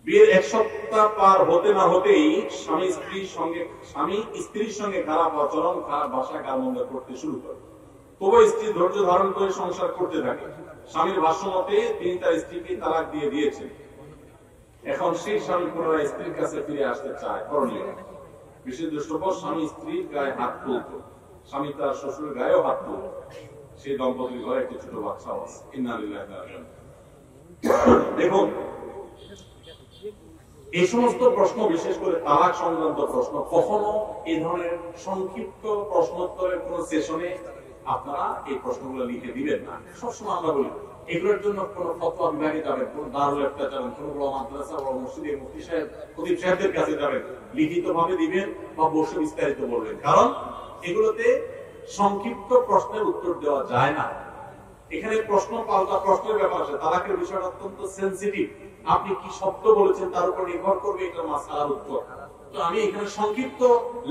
বিয়ের এক সপ্তাহ পার হতে না হতেই স্বামী স্ত্রীর সঙ্গে খারাপ আচরণ, খারাপ ভাষা, গালমন্দ করতে শুরু করে। তবু স্ত্রী ধৈর্য ধারণ করে সংসার করতে থাকে। স্বামীর ভাষ্য মতে তিনি তার স্ত্রীকে তালাক দিয়ে দিয়েছেন। এখন সেই স্বামী পুনরায় স্ত্রীর কাছে ফিরে আসতে চায়। করণীয়, বিশেষ দ্রষ্টব্য, স্বামী স্ত্রীর গায়ে হাত তুলত, স্বামী তার শ্বশুরের গায়েও হাত তুলত। সেই দম্পতির ঘরে একটি ছোট বাচ্চা আছে। ইন্না লিল্লাহি ওয়া ইন্না ইলাইহি রাজিউন। দেখুন, এই সমস্ত প্রশ্ন, বিশেষ করে তালাক সংক্রান্ত প্রশ্ন, কখনো এই ধরনের সংক্ষিপ্ত প্রশ্নোত্তরের কোন সেশনে আপনারা এই প্রশ্নগুলো লিখে দিবেন না। সবসময় আমরা বলি এগুলোর জন্য কোন ফতোয়া বিভাগে যাবেন, কোন দারুল ইফতা যাবেন, কোন বড় মাদ্রাসা, বড় মসজিদের মুফতি সাহেব, খতিব সাহেবদের কাছে যাবেন, লিখিত ভাবে দিবেন বা বসে বিস্তারিত বলবেন। কারণ এগুলোতে সংক্ষিপ্ত প্রশ্নের উত্তর দেওয়া যায় না। এখানে প্রশ্ন পাল্টা প্রশ্নের ব্যাপার আছে। তালাকের বিষয়টা অত্যন্ত সেনসিটিভ। আপনি কি শব্দ বলেছেন তার উপর নির্ভর করবে এটা মাসআলার উত্তর। তো আমি এখানে সংক্ষিপ্ত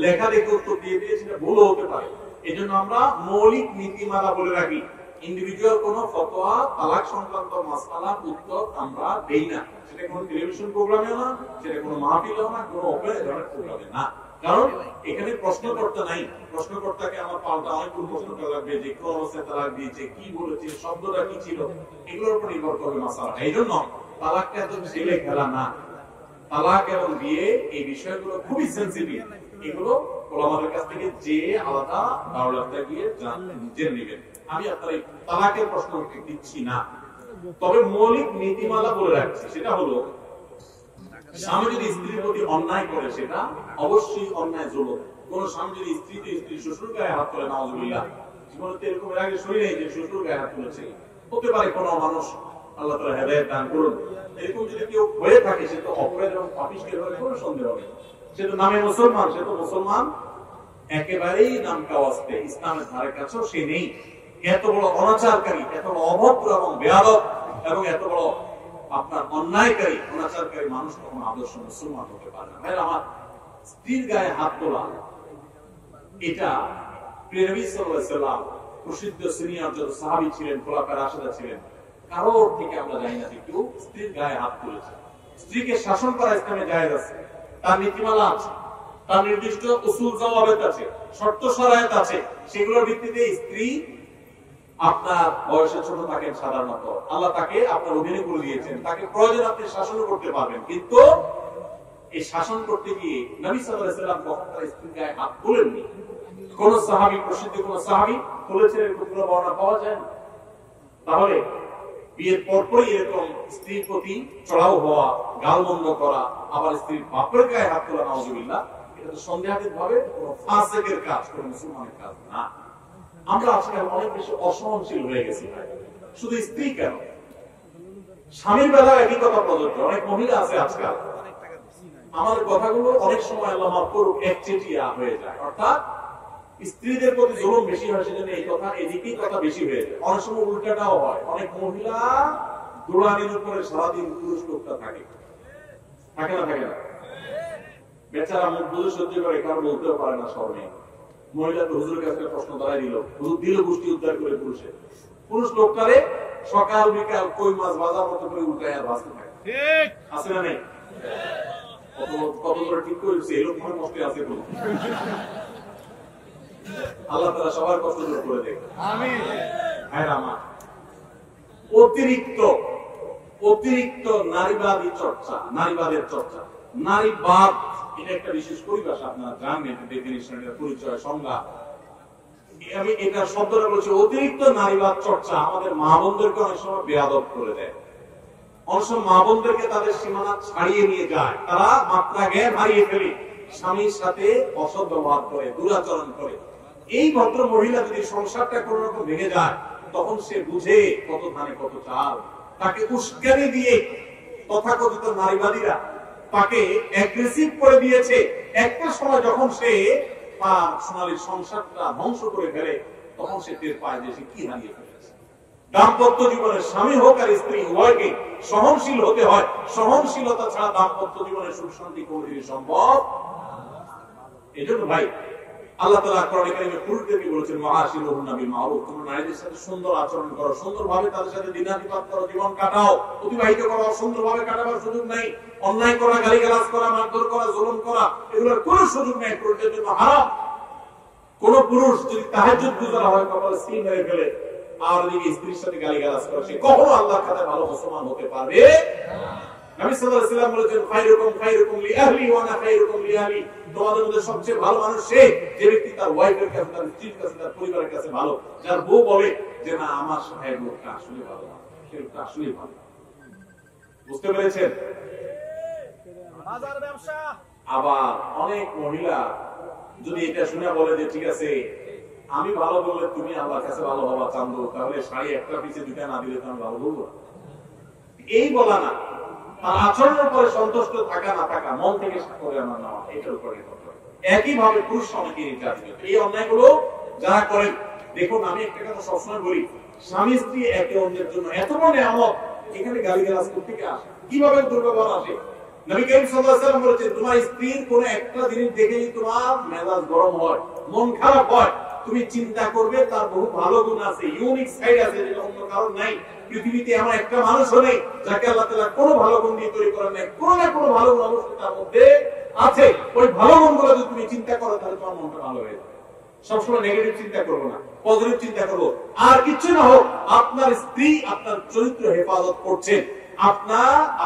লেখা দেখে উত্তর দিয়ে দিয়েছি, সেটা ভুলও হতে পারে। এজন্য আমরা মৌলিক নীতিমালা বলে রাখি। ইন্ডিভিজুয়াল কোন ফতোয়া, তালাক সংক্রান্ত মাসআলার উত্তর আমরা দেই না। সেটা কোনো টেলিভিশন প্রোগ্রামেও না, সেটা কোনো মাহফিলেও না, কোনো ওপেন ধরনের প্রোগ্রামে না। কারণ এখানে প্রশ্নকর্তা নাই। প্রশ্নকর্তাকে আমার পাল্টা অনেক প্রশ্ন করা লাগবে, যে কোন অবস্থায় তালাক দিয়েছে, কি বলেছে, শব্দটা কি ছিল, এগুলোর উপর নির্ভর করবে মাসআলা। এই জন্য তালাকটা এত ছেলে খেলা না। তালাক এবং বিয়ে এই বিষয়গুলো খুবই সেনসিটিভ। এগুলো ওলামাদের কাছ থেকে যে আলাদা দাওলাতে গিয়ে জেনে নেবেন। আমি আপনার এই তালাকের প্রশ্ন দিচ্ছি না, তবে মৌলিক নীতিমালা বলে রাখছি। সেটা হলো, স্বামী যদি স্ত্রীর প্রতি অন্যায় করে সেটা অবশ্যই অন্যায় জুলুম। কোন স্বামী যদি স্ত্রী শ্বশুর গায়ে হাত তোলে, নাউযুবিল্লাহ, জীবনে তো এরকম এর আগে শুনি নাই যে শ্বশুর গায়ে হাত তুলেছে। হতে পারে কোনো মানুষ, আল্লাহ তাআলা হেদায়েত দান করুন, এরকম যদি কেউ হয়ে থাকে, সে তো অপরাধ এবং পাপিষ্ঠ হয়ে কোনো সন্দেহ নেই। সে তো নামে মুসলমান, সে তো মুসলমান একেবারেই নামকা ওয়াস্তে, ইসলামের ধারে কাছেও সে নেই। এত বড় অনাচারকারী, এত বড় অভদ্র এবং বেয়াদব এবং এত বড় আপনার অন্যায়কারী, অনাচারকারী মানুষ কখনো আদর্শ মুসলমান হতে পারে না। ভাই আমার, স্ত্রীর গায়ে হাত তোলা এটা প্রিয় নবী সাল্লাল্লাহু আলাইহি ওয়াসাল্লাম, প্রসিদ্ধ সিনিয়র যত সাহাবী ছিলেন, খোলাফায়ে রাশিদা ছিলেন, কারোর থেকে আমরা জানি না যে কেউ স্ত্রীর গায়ে হাত তুলেছে। স্ত্রীকে শাসন করা ইসলামে জায়েজ আছে, তার নীতিমালা আছে, তার নির্দিষ্ট উসুল জওয়াবেত আছে, শর্ত শরায়েত আছে। সেগুলোর ভিত্তিতে স্ত্রী আপনার বয়সে ছোট থাকেন সাধারণত, আল্লাহ তাকে আপনার অধীনে করে দিয়েছেন, তাকে প্রয়োজন আপনি শাসন করতে পারবেন। কিন্তু এই শাসন করতে গিয়ে নবী সাল্লাল্লাহু আলাইহি ওয়াসাল্লাম কখনো তার স্ত্রীর গায়ে হাত তোলেননি। কোন সাহাবী, প্রসিদ্ধ কোন সাহাবী তুলেছেন এর কোনো বর্ণনা পাওয়া যায় না। তাহলে বিয়ের পরপরই এরকম স্ত্রীর প্রতি চড়াও হওয়া, গালমন্দ করা, আবার স্ত্রীর বাপের গায়ে হাত তোলা, নাউযুবিল্লাহ, এটা তো সন্দেহাতীত ভাবে কোনো ফাসিকের কাজ, কোনো মুসলমানের কাজ না। আমরা আজকাল অনেক বেশি অসহনশীল হয়ে গেছি। শুধু স্ত্রী কেন, স্বামীর বেলায় একই কথা প্রযোজ্য। অনেক মহিলা আছে আজকাল, আমাদের কথাগুলো অনেক সময় আল্লাহ মাফ করুক একচেটিয়া হয়ে যায়, অর্থাৎ স্ত্রীদের প্রতি জুলুম বেশি হয়, সেজন্য এই কথা এদিকেই কথা বেশি হয়ে যায়। অনেক সময় উল্টাটাও হয়, অনেক মহিলা দৌড়ানির উপরে সারাদিন পুরুষ লোকটা থাকে না, থাকে না, বেচারা মুখ বুঝে সহ্য করে, কারণ বলতেও পারে না শরমে। মহিলা তো হুজুরের কাছে প্রশ্ন দাঁড়ায় দিল, হুজুর দিল গোষ্ঠী উদ্ধার করে পুরুষের, পুরুষ লোকটারে সকাল বিকাল কই মাছ ভাজার মতো করে উল্টায় আর ভাজতে থাকে। ঠিক আছে না? নেই কত করে ঠিক করেছে, এরকম কষ্টে আছে কোনো। আল্লাহ তাআলা সবার কষ্ট দূর করে দেয়। আমিন। ভাইরা আমার, অতিরিক্ত নারীবাদী চর্চা, নারীবাদের চর্চা, নারীবাদ এটা একটা বিশেষ পরিভাষা, আপনারা জানেন, ডেফিনিশন, এর পরিচয়, সংজ্ঞা। আমি এটা শব্দটা বলছি, অতিরিক্ত নারীবাদ চর্চা আমাদের মা বোনদেরকে অনেক সময় বেয়াদব করে দেয়। অনেক সময় মা বোনদেরকে তাদের সীমানা ছাড়িয়ে নিয়ে যায়, তারা মাত্রা জ্ঞান হারিয়ে ফেলে, স্বামীর সাথে অসৎ ব্যবহার করে, দুরাচরণ করে। এই ভদ্র মহিলা যদি সংসারটা কোন রকম ভেঙে যায়, তখন সে বুঝে কত ধানে কত চাল। তাকে উস্কানি দিয়ে তথাকথিত নারীবাদীরা তাকে অ্যাগ্রেসিভ করে দিয়েছে। একটা সময় যখন সে তার সোনালী সংসারটা ধ্বংস করে ফেলে, তখন সে টের পায় যে সে কি হারিয়ে ফেলেছে। দাম্পত্য জীবনে স্বামী হোক আর স্ত্রী উভয়কে সহনশীল হতে হয়। সহনশীলতা ছাড়া দাম্পত্য জীবনে সুখ শান্তি কোনদিনই সম্ভব। এই জন্য ভাই, আল্লাহ তাআলা কোরআনে কারীমে পুরুষদেরকে বলেছেন মাআশিরুহুন্না বিল মারুফ, তোমরা নারীদের সাথে সুন্দর আচরণ করো, সুন্দরভাবে তাদের সাথে দিনাতিপাত করো, জীবন কাটাও, অতিবাহিত করো। সুন্দরভাবে কাটাবার সুযোগ নাই, অন্যায় করা, গালিগালাজ করা, মারধর করা, জুলুম করা, এগুলোর কোনো সুযোগ নাই, পুরুষদের জন্য হারাম। কোন পুরুষ যদি তাহাজ্জুদ গুজার হয়, কপালে সিল মেরে ফেলে, আর যদি স্ত্রীর সাথে গালিগালাজ করে, সে কখনো আল্লাহর খাতায় ভালো মুসলমান হতে পারবে না। নবী সাল্লাল্লাহু আলাইহি ওয়াসাল্লাম বলেছেন খায়রুকুম লিআহলি ওয়া আনা খায়রুকুম লিআহলি, তোমাদের মধ্যে সবচেয়ে ভালো মানুষ সে যে ব্যক্তি তার ওয়াইফের কাছে, তার স্ত্রীর কাছে, তার পরিবারের কাছে ভালো। যার বউ বলে যে না আমার সাহেব লোকটা আসলে ভালো, সে লোকটা আসলে ভালো। বুঝতে পেরেছেন? বাজার ব্যবসা। আবার অনেক মহিলা যদি এটা শুনে বলে যে ঠিক আছে আমি ভালো বললে তুমি আল্লাহর কাছে ভালো হবা চান্দো, তাহলে শাড়ি একটা পিছে দুটা না দিলে তো আমি ভালো বলবো না, এই বলা না, তার আচরণের পরে সন্তুষ্ট থাকা না থাকা, মন থেকে করে আমার নেওয়া, এটার উপরে একই ভাবে পুরুষ অনেকে নির্যাতিত। এই অন্যায়গুলো যারা করেন, দেখুন আমি একটা কথা সবসময় বলি, স্বামী স্ত্রী একে অন্যের জন্য এত বড় নিয়ামত, এখানে গালিগালাজ করতে আসে, কিভাবে দুর্ব্যবহার আসে। নবী করিম সাল্লাল্লাহু আলাইহি ওয়াসাল্লাম বলেছেন তোমার স্ত্রীর কোন একটা জিনিস দেখেই তোমার মেজাজ গরম হয়, মন খারাপ হয়, তুমি চিন্তা করবে তার বহু ভালো গুণ আছে, ইউনিক সাইড আছে, যেটা অন্য কারণ নাই। পৃথিবীতে এমন একটা মানুষও নেই যাকে আল্লাহ তাআলা কোনো ভালো গুণ দিয়ে তৈরি করেন নাই, কোনো না কোনো ভালো গুণ অবশ্যই তার মধ্যে আছে। ওই ভালো গুণগুলো যদি তুমি চিন্তা করো তাহলে তোমার মনটা ভালো হয়ে যাবে। সবসময় নেগেটিভ চিন্তা করবো না, পজিটিভ চিন্তা করবো। আর কিছু না হোক, আপনার স্ত্রী আপনার চরিত্র হেফাজত করছেন,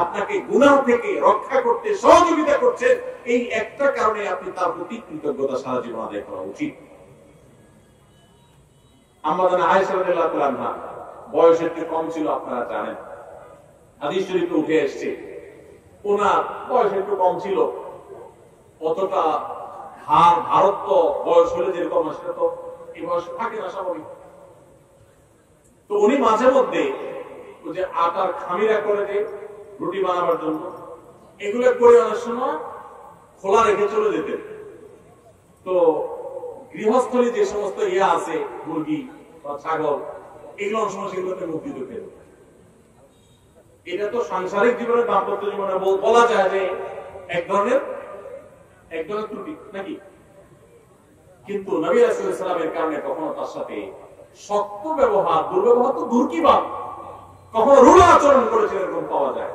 আপনাকে গুনাহ থেকে রক্ষা করতে সহযোগিতা করছেন, এই একটা কারণে আপনি তার প্রতি কৃতজ্ঞতা সারা জীবন আদায় করা উচিত। আমাদের আয়েশা রাদিয়াল্লাহু আনহা বয়স একটু কম ছিল, আপনারা জানেন, হাদিস শরীফে উঠে এসেছে ওনার বয়স একটু কম ছিল, অতটা ভারত বয়স হলে যেরকম সেটা তো এই বয়স থাকে না স্বাভাবিক। তো উনি মাঝে মধ্যে যে আটার খামিরা করে যে রুটি বানাবার জন্য, এগুলো করে অনেক সময় খোলা রেখে চলে যেতেন। তো গৃহস্থলী যে সমস্ত ইয়ে আছে, মুরগি বা ছাগল, এগুলো অনেক সময় সেগুলোতে মুখ দিতে পেত। এটা তো সাংসারিক জীবনে, দাম্পত্য জীবনে বলা যায় যে এক ধরনের ত্রুটি নাকি। কিন্তু নবী রাসূলুল্লাহ সাল্লাল্লাহু আলাইহি ওয়াসাল্লামের কারণে কখনো তার সাথে শক্ত ব্যবহার, দুর্ব্যবহার তো দূর কি বাদ, কখনো রূঢ় আচরণ করেছে এরকম পাওয়া যায়।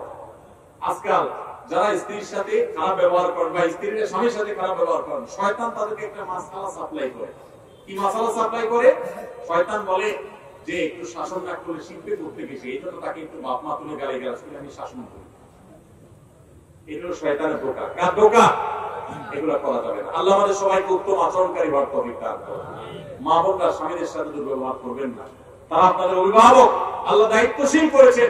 আজকাল যারা স্ত্রীর সাথে খারাপ ব্যবহার করেন বা স্ত্রীরা স্বামীর সাথে খারাপ ব্যবহার করেন, শয়তান তাদেরকে একটা মাসালা সাপ্লাই করে। কি মাসালা সাপ্লাই করে? শয়তান বলে যে একটু শাসন না করলে শিখবে করতে গেছে, এই জন্য তাকে একটু বাপ মা তুলে গালি গালাজ করে আমি শাসন করি। এগুলো শয়তানের ধোঁকা, কার ধোঁকা? এগুলো করা যাবে না। আল্লাহ আমাদের সবাইকে উত্তম আচরণকারী হওয়ার তৌফিক দান করুন। মা বোনরা স্বামীদের সাথে দুর্ব্যবহার করবেন না, তারা আপনাদের অভিভাবক, আল্লাহ দায়িত্বশীল করেছেন।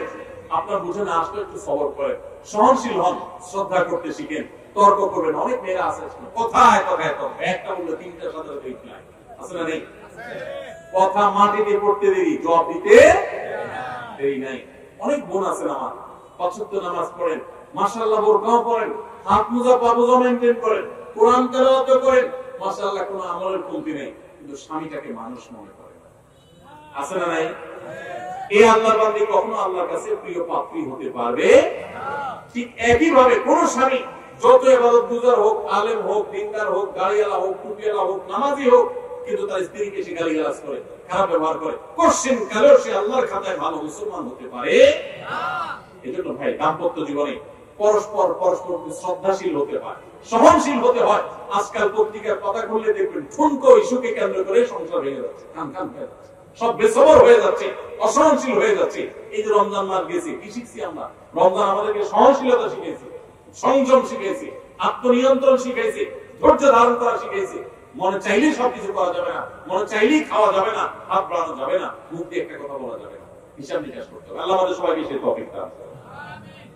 আপনার বুঝে না আসলে একটু সবর করেন, সহনশীল হন, শ্রদ্ধা করতে শিখেন, তর্ক করবেন। অনেক মেয়েরা আছে কথায় কথায় তর্ক, একটা বললে তিনটার সাথে আছে না নেই? কথা মাটিতে পড়তে দেরি, জবাব দিতে দেরি নাই। অনেক বোন আছেন আমার, ৫ ওয়াক্ত নামাজ পড়েন, মাশাআল্লাহ বোরকাও পড়েন, হাত মোজা পা মোজা মেইনটেইন করেন, কোরআন তেলাওয়াত করেন, মাশাআল্লাহ কোনো আমলের কমতি নেই, কিন্তু স্বামীটাকে মানুষ মনে করে না। আছে না নাই? এই আল্লাহর বান্দী কখনো আল্লাহর কাছে প্রিয় পাত্রী হতে পারবে না। ঠিক একই ভাবে কোন স্বামী যত ইবাদত গুজার হোক, আলেম হোক, দিনদার হোক, গাড়িওয়ালা হোক, টুপিওয়ালা হোক, নামাজি হোক, কিন্তু তার স্ত্রীকে সে গালিগালাজ করে, খারাপ ব্যবহার করে, কোশ্চিন কালেও সে আল্লাহর খাতায় ভালো মুসলমান হতে পারে না। এজন্য ভাই দাম্পত্য জীবনে পরস্পরকে শ্রদ্ধাশীল হতে হয়, সহনশীল হতে হয়। আজকাল পত্রিকার কথা খুললে দেখবেন ঠুনকো ইস্যুকে কেন্দ্র করে সংসার ভেঙে যাচ্ছে, খান হয়ে যাচ্ছে, সব বেসবর হয়ে যাচ্ছে, অসহনশীল হয়ে যাচ্ছে। এই যে রমজান মাস গেছে, কি শিখছি আমরা? রমজান আমাদেরকে সহনশীলতা শিখেছে, সংযম শিখেছে, আত্মনিয়ন্ত্রণ শিখেছে, ধৈর্য ধারণ করা শিখেছে। মনে চাইলেই সবকিছু করা যাবে না, মনে চাইলেই খাওয়া যাবে না, হাত বাড়ানো যাবে না, মুখ দিয়ে একটা কথা বলা যাবে না, হিসাব নিকাশ করতে হবে। আল্লাহ আমাদের সবাইকে সেই তৌফিক দান করুন।